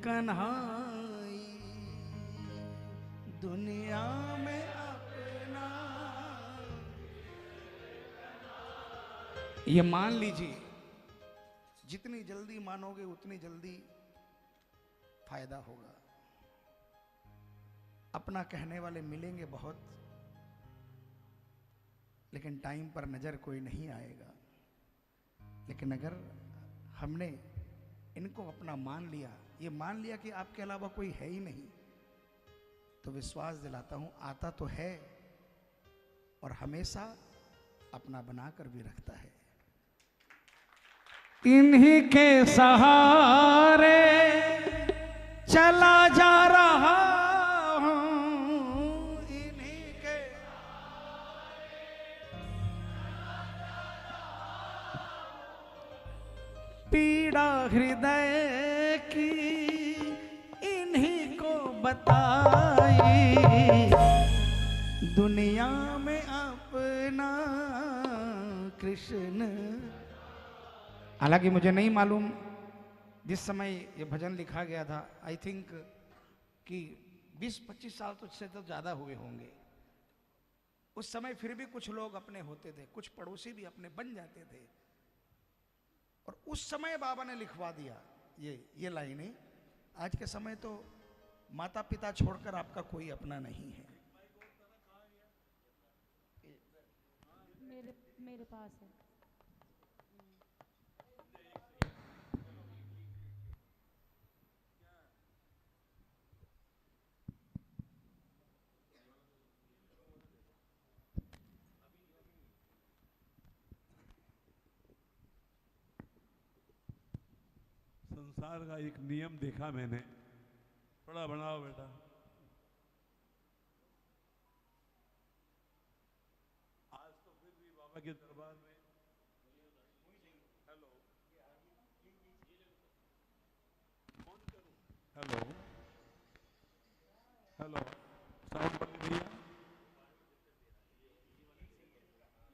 कन्हाई दुनिया में अपना। ये मान लीजिए, जितनी जल्दी मानोगे उतनी जल्दी फायदा होगा। अपना कहने वाले मिलेंगे बहुत, लेकिन टाइम पर नजर कोई नहीं आएगा। लेकिन अगर हमने इनको अपना मान लिया, ये मान लिया कि आपके अलावा कोई है ही नहीं, तो विश्वास दिलाता हूं आता तो है और हमेशा अपना बनाकर भी रखता है। इन्हीं के सहारे चला जा रहा हूं, इन्हीं के पीड़ा हृदय की इन्हीं को बताई, दुनिया में अपना कृष्ण। हालांकि मुझे नहीं मालूम जिस समय ये भजन लिखा गया था, आई थिंक कि 20-25 साल तो इससे तो ज़्यादा हुए होंगे। उस समय फिर भी कुछ लोग अपने होते थे, कुछ पड़ोसी भी अपने बन जाते थे, और उस समय बाबा ने लिखवा दिया ये लाइनें। आज के समय तो माता पिता छोड़कर आपका कोई अपना नहीं है। मेरे पास है। संसार का एक नियम देखा मैंने, बड़ा बनाओ बेटा। आज तो फिर भी बाबा के दरबार में हेलो हेलो हेलो साउंड बंद भैया,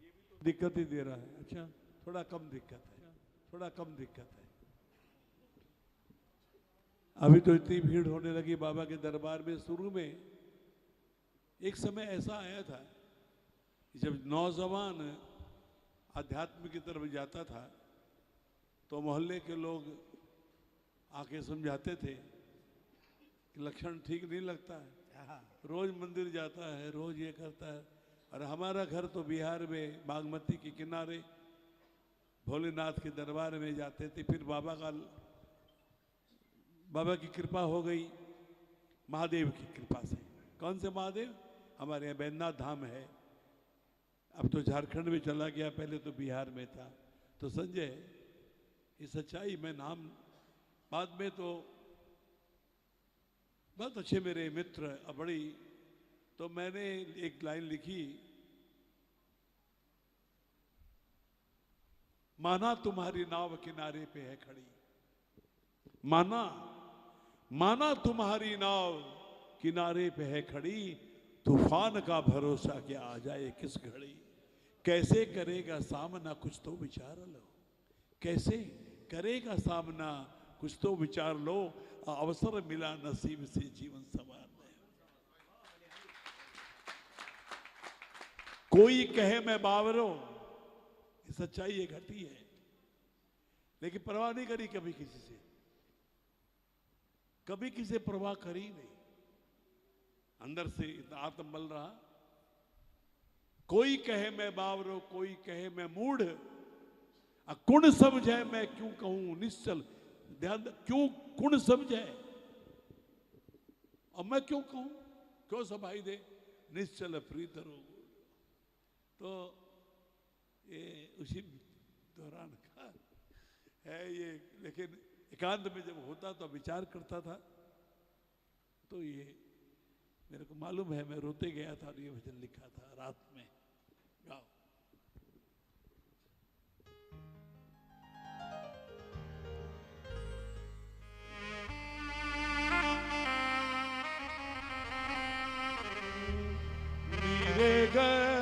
ये भी तो दिक्कत ही दे रहा है। अच्छा, थोड़ा कम दिक्कत है, थोड़ा कम दिक्कत है। अभी तो इतनी भीड़ होने लगी बाबा के दरबार में। शुरू में एक समय ऐसा आया था जब नौजवान अध्यात्म की तरफ जाता था तो मोहल्ले के लोग आके समझाते थे कि लक्षण ठीक नहीं लगता है, रोज मंदिर जाता है, रोज ये करता है। और हमारा घर तो बिहार में बागमती के किनारे भोलेनाथ के दरबार में जाते थे। फिर बाबा की कृपा हो गई, महादेव की कृपा से। कौन से महादेव? हमारे यहाँ बैद्यनाथ धाम है, अब तो झारखंड में चला गया, पहले तो बिहार में था। तो संजय, ये सच्चाई में नाम बाद में तो बहुत अच्छे मेरे मित्र बड़ी, तो मैंने एक लाइन लिखी, माना तुम्हारी नाव किनारे पे है खड़ी, माना तुम्हारी नाव किनारे पे है खड़ी, तूफान का भरोसा क्या आ जाए किस घड़ी, कैसे करेगा सामना कुछ तो विचार लो, कैसे करेगा सामना कुछ तो विचार लो, अवसर मिला नसीब से जीवन संवारने। कोई कहे मैं बावरो, ये सच्चाई ये घटी है, लेकिन परवाह नहीं करी कभी किसी से, कभी किसी परवाह करी नहीं। अंदर से इतना आत्म बल रहा। कोई कहे मैं बावरो, कोई कहे मैं मूढ़, कुण समझे मैं क्यों कहूं निश्चल। ध्यान, क्यों कुण समझे, और मैं क्यों कहूं, क्यों सभाई दे, निश्चल प्रीत रो। तो ये उसी दौरान का है ये। लेकिन एकांत में जब होता तो विचार करता था, तो ये मेरे को मालूम है, मैं रोते गया था और ये भजन लिखा था रात में। गाओ। रे गए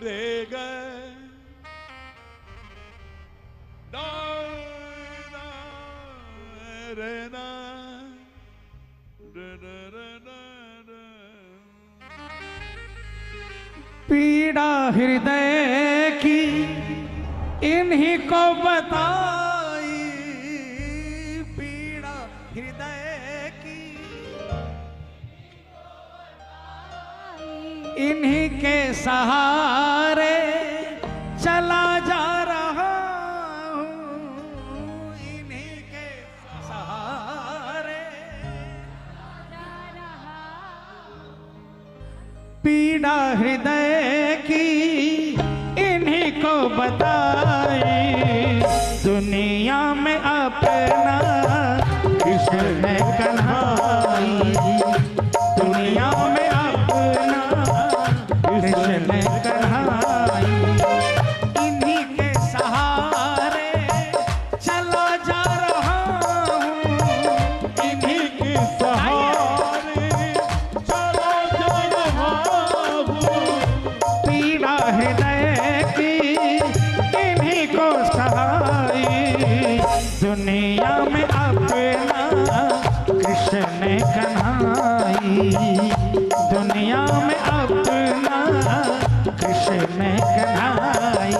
रे गए रहना डरना। पीड़ा हृदय की इन्हीं को बताई, पीड़ा हृदय की इन्हीं के सहारे चला जा रहा हूँ, इन्हीं के सहारे पीड़ा हृदय की इन्हीं को बताई, दुनिया में अपना कृष्ण कन्हाई, दुनिया में अपना कृष्ण कन्हाई, इन्हीं के सहारे चला जा रहा हूँ, इन्हीं के सहारे चला जा रहा हूँ। पीड़ा हृदय की इन्हीं को सहाई, दुनिया में अपना कृष्ण कन्हाई, दुनिया में अपना कृष्ण कन्हाई।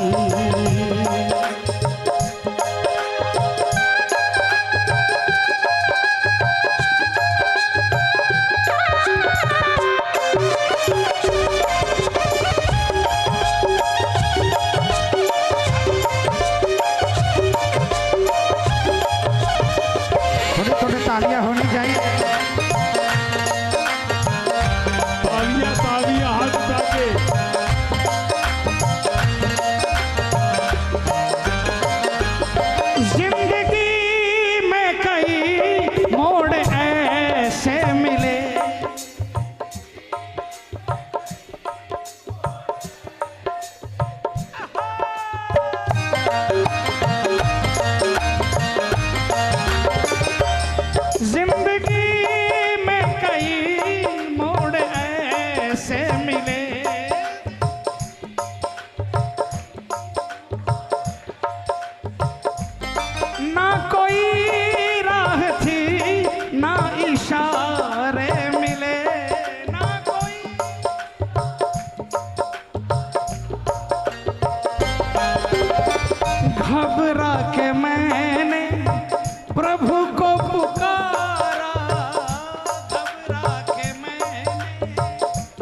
थोड़ी थोड़ी तालियां होनी चाहिए। तालियां तालियां हाथ उठा के। जिंदगी में कई मोड़ ऐसे मिले, जिंदगी में कई मोड़ ऐसे मिले, ना कोई राह थी ना इशारे मिले, ना कोई घबरा के मैंने प्रभु को पुकारा, घबरा के मैंने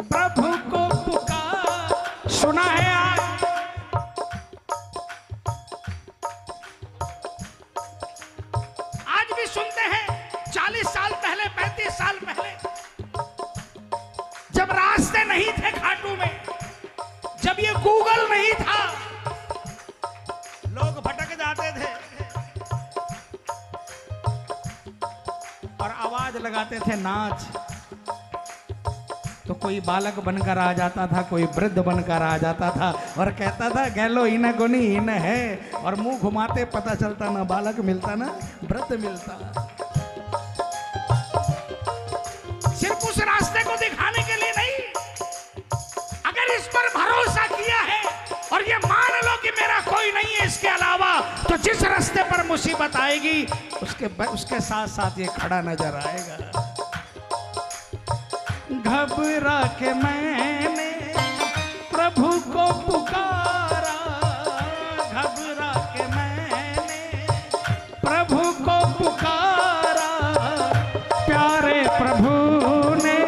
प्रभु को पुकारा। सुना है आज भी सुनते हैं। 40 साल पहले 35 साल पहले जब रास्ते नहीं थे खाटू में, जब ये गूगल नहीं था, लोग भटक जाते थे और आवाज लगाते थे नाच, तो कोई बालक बनकर आ जाता था, कोई वृद्ध बनकर आ जाता था और कहता था गैलो इन गुनी इन है, और मुंह घुमाते पता चलता ना बालक मिलता ना वृद्ध मिलता। सिर्फ उस रास्ते को दिखाने के लिए नहीं, अगर इस पर भरोसा किया है और ये मान लो कि मेरा कोई नहीं है इसके अलावा, तो जिस रास्ते पर मुसीबत आएगी उसके साथ साथ ये खड़ा नजर आएगा। घबरा के मैंने प्रभु को पुकारा, घबरा के मैंने प्रभु को पुकारा, प्यारे प्रभु ने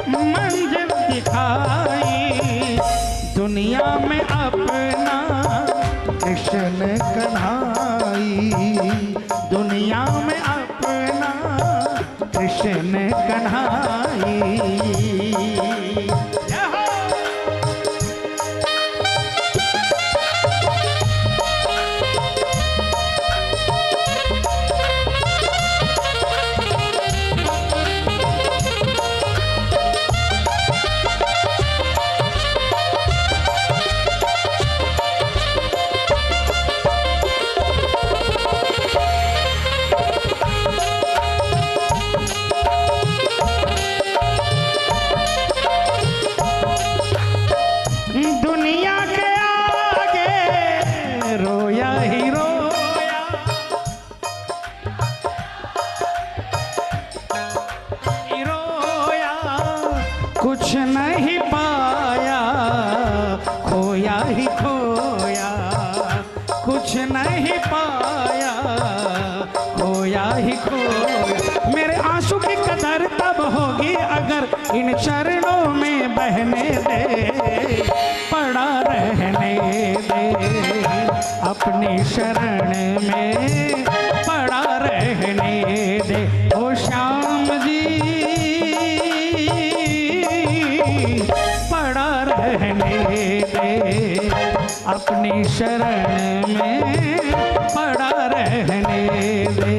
मंजिल दिखाई, दुनिया में अपना कृष्ण कन्हाई, दुनिया में अपना कृष्ण कन्हाई। जब होगी अगर इन चरणों में बहने दे, पड़ा रहने दे, अपनी शरण में पड़ा रहने दे। ओ श्याम जी पड़ा रहने दे, अपनी शरण में पड़ा रहने दे।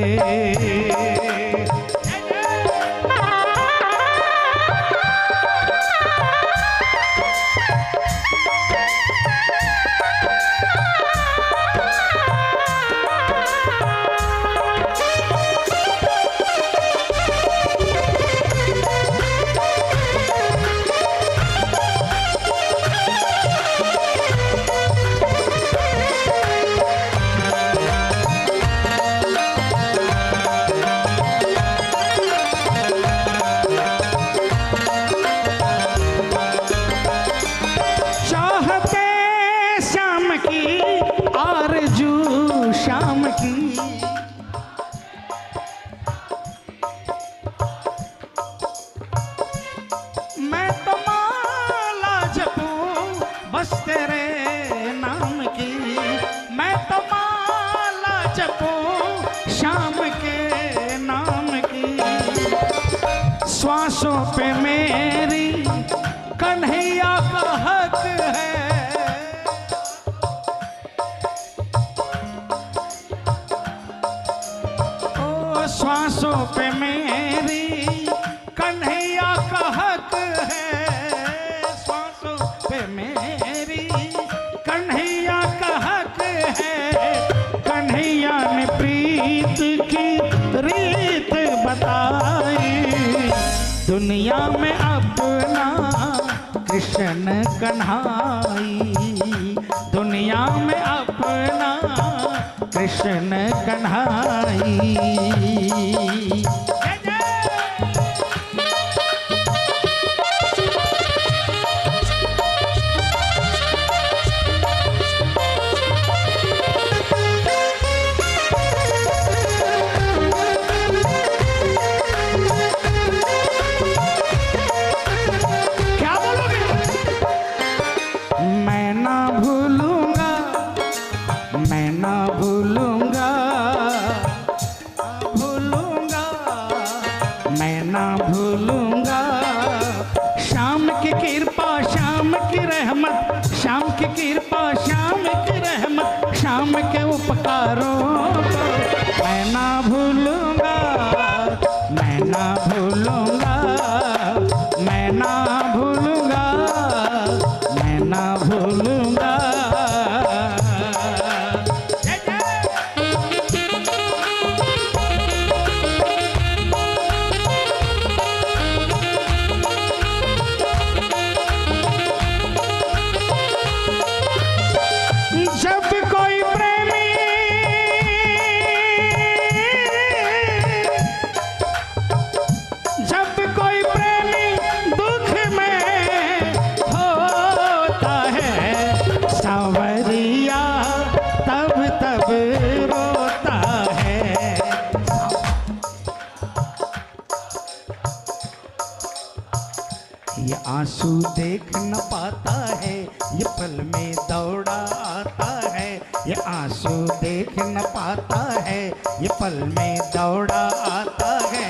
श्वासों पे मेरी कन्हैया का हक है, ओ श्वासों पे मेरी कन्हैया का हक है, श्वासों पे मेरी कन्हैया का हक है। कन्हैया ने प्रीत की रीत बताई, दुनिया में अपना कृष्ण कन्हाई, दुनिया में अपना कृष्ण कन्हाई। श्याम के उपकारों को मैं ना भूलूंगा, मैं ना भूलूंगा, मैं ना भूलूंगा, मैं ना भूलूंगा। ये आंसू देख न पाता है, ये पल में दौड़ा आता है, ये आंसू देख न पाता है, ये पल में दौड़ा आता है।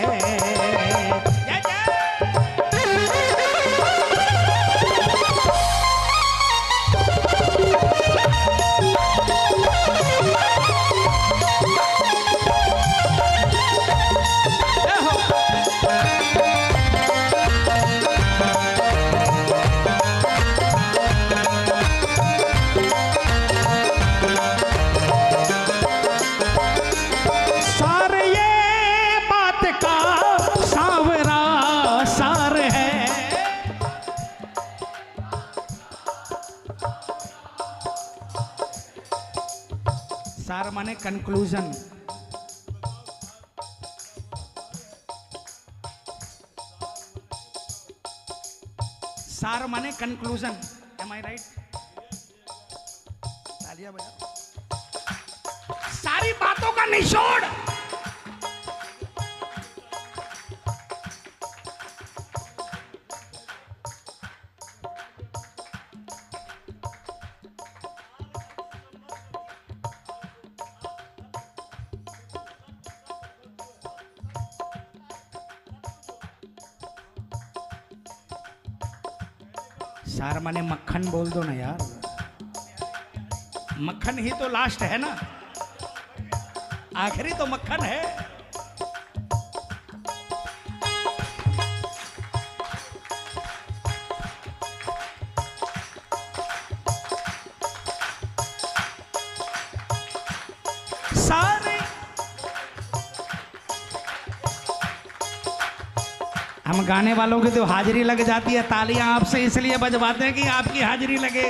सार माने कंक्लूजन, सार माने कंक्लूजन। एम आई राइट? तालियां बजाओ। सारी बातों का निचोड़, सार माने मक्खन बोल दो ना यार, मक्खन ही तो लास्ट है ना, आखिरी तो मक्खन है। सारे हम गाने वालों की तो हाजिरी लग जाती है, तालियां आपसे इसलिए बजवाते हैं कि आपकी हाजिरी लगे।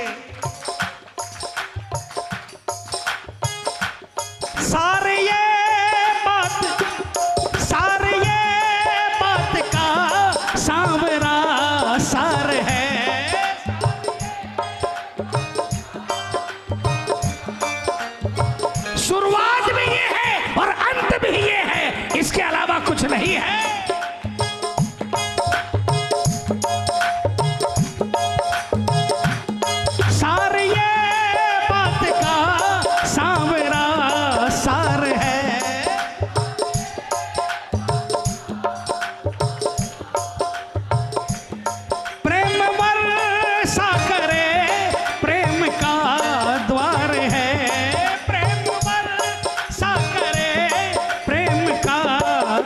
सारे ये बात का सांवरा सार है। शुरुआत भी ये है और अंत भी ये है, इसके अलावा कुछ नहीं है। सारे ये बात का सांवरा सार है। प्रेम वर्षा करे प्रेम का द्वार है। प्रेम वर्षा करे प्रेम का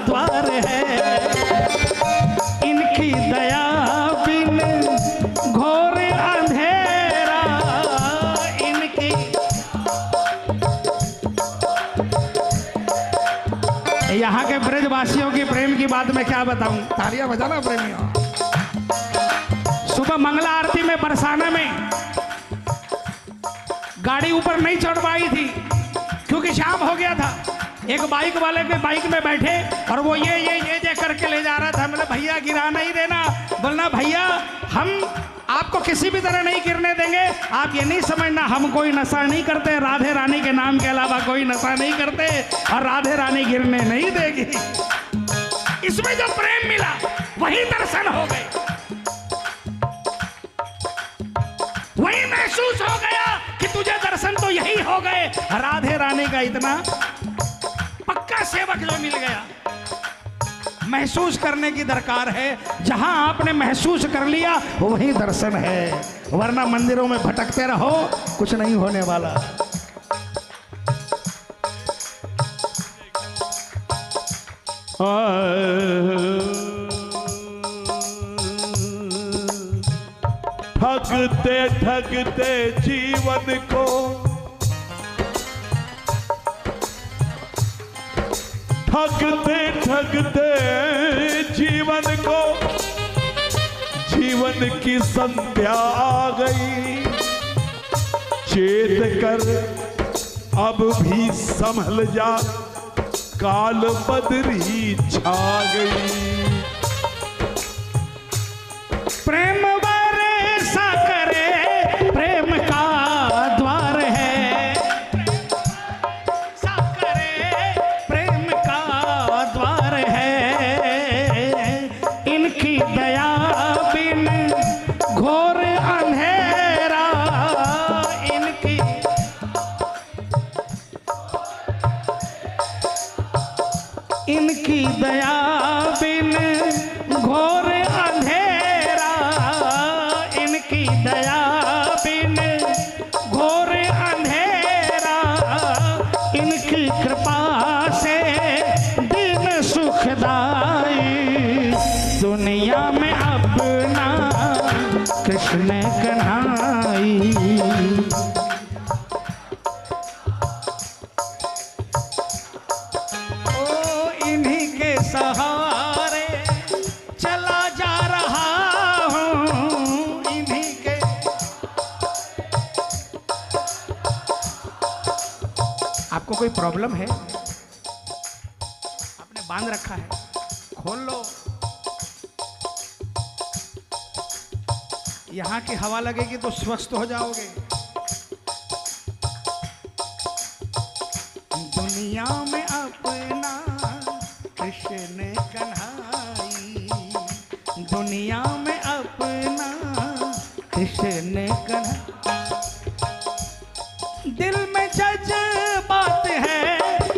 द्वार है। इनकी दया बिन घोर अंधेरा, इनकी यहाँ के ब्रजवासियों की प्रेम की बात मैं क्या बताऊं, तालियां बजाना प्रेमियों। सुबह मंगला आरती में बरसाना में गाड़ी ऊपर नहीं चढ़ पाई थी क्योंकि शाम हो गया था। एक बाइक वाले के बाइक में बैठे और वो ये करके ले जा रहा था। मतलब भैया गिरा नहीं देना, बोलना भैया हम आपको किसी भी तरह नहीं गिरने देंगे। आप ये नहीं समझना हम कोई नशा नहीं करते, राधे रानी के नाम के अलावा कोई नशा नहीं करते और राधे रानी गिरने नहीं देगी। इसमें जो प्रेम मिला वही दर्शन हो गए, वही महसूस हो गया कि तुझे दर्शन तो यही हो गए। राधे रानी का इतना पक्का सेवक जो मिल गया, महसूस करने की दरकार है। जहां आपने महसूस कर लिया वही दर्शन है, वरना मंदिरों में भटकते रहो कुछ नहीं होने वाला। ठगते ठगते जीवन को, ठगते ठगते जीवन को, जीवन की संध्या आ गई। चेत कर अब भी संभल जा, काल बदरी छा गई। प्रेम वर्षा करे प्रेम का द्वार है। वर्षा करे प्रेम का द्वार है। इनकी दया बिन घोर अंधेरा, इनकी दया बिन घोर अंधेरा, इनकी दया बिन घोर अंधेरा। इनकी कृपा से दिन सुखदाई, दुनिया में अपना कृष्ण कन्हाई। सहारे चला जा रहा हूं, इन्हीं के। आपको कोई प्रॉब्लम है, आपने बांध रखा है, खोल लो। यहां की हवा लगेगी तो स्वस्थ हो जाओगे। दुनिया में अपना कृष्ण कन्हाई, दुनिया में अपना कृष्ण कन्हाई। दिल में जज्बात है,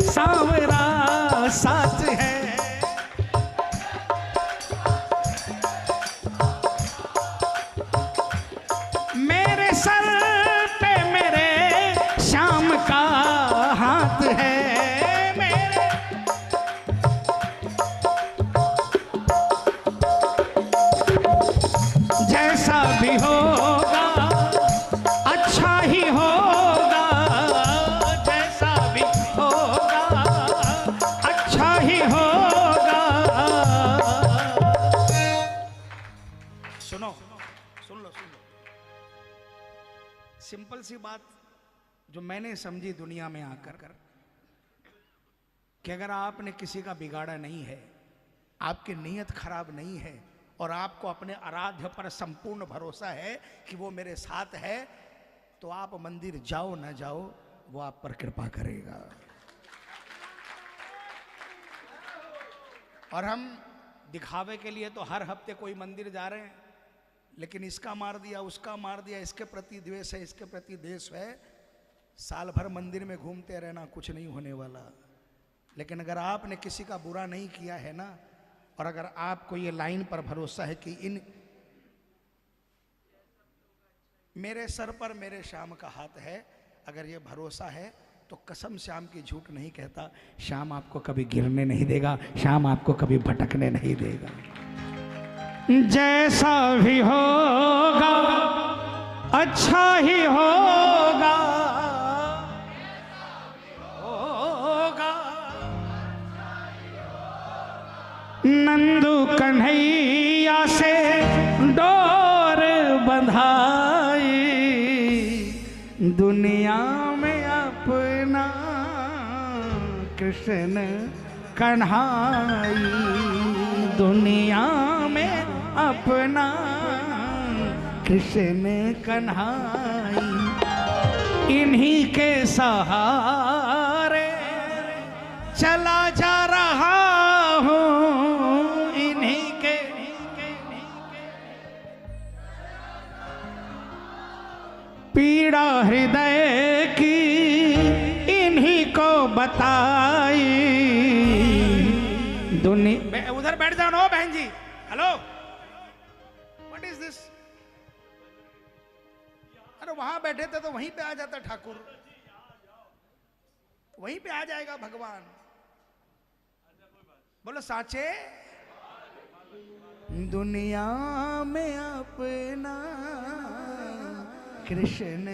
सांवरा साथ है। है मेरे। जैसा भी होगा अच्छा ही होगा, जैसा भी होगा अच्छा ही होगा। सुनो, सुन लो। सिंपल सी बात जो मैंने समझी दुनिया में आकर कि अगर आपने किसी का बिगाड़ा नहीं है, आपकी नीयत खराब नहीं है और आपको अपने आराध्य पर संपूर्ण भरोसा है कि वो मेरे साथ है, तो आप मंदिर जाओ ना जाओ, वो आप पर कृपा करेगा। और हम दिखावे के लिए तो हर हफ्ते कोई मंदिर जा रहे हैं, लेकिन इसका मार दिया, उसका मार दिया, इसके प्रति द्वेष है, इसके प्रति देश है, साल भर मंदिर में घूमते रहना, कुछ नहीं होने वाला। लेकिन अगर आपने किसी का बुरा नहीं किया है ना, और अगर आपको ये लाइन पर भरोसा है कि इन मेरे सर पर मेरे श्याम का हाथ है, अगर ये भरोसा है तो कसम श्याम की झूठ नहीं कहता, श्याम आपको कभी गिरने नहीं देगा, श्याम आपको कभी भटकने नहीं देगा। जैसा भी होगा अच्छा ही होगा, नंदू कन्हैया से डोर बंधाई, दुनिया में अपना कृष्ण कन्हाई, दुनिया में अपना कृष्ण कन्हाई। इन्हीं के सहारे चला जा रहा हूँ, इन्हीं के पीड़ा हृदय की इन्हीं को बताई। दुनिया उधर बैठ जाओ ना बहन जी, हेलो, व्हाट इज दिस? अरे वहां बैठे थे तो वहीं पे आ जाता ठाकुर, वहीं पे आ जाएगा भगवान। बोलो साचे। दुनिया में अपना कृष्ण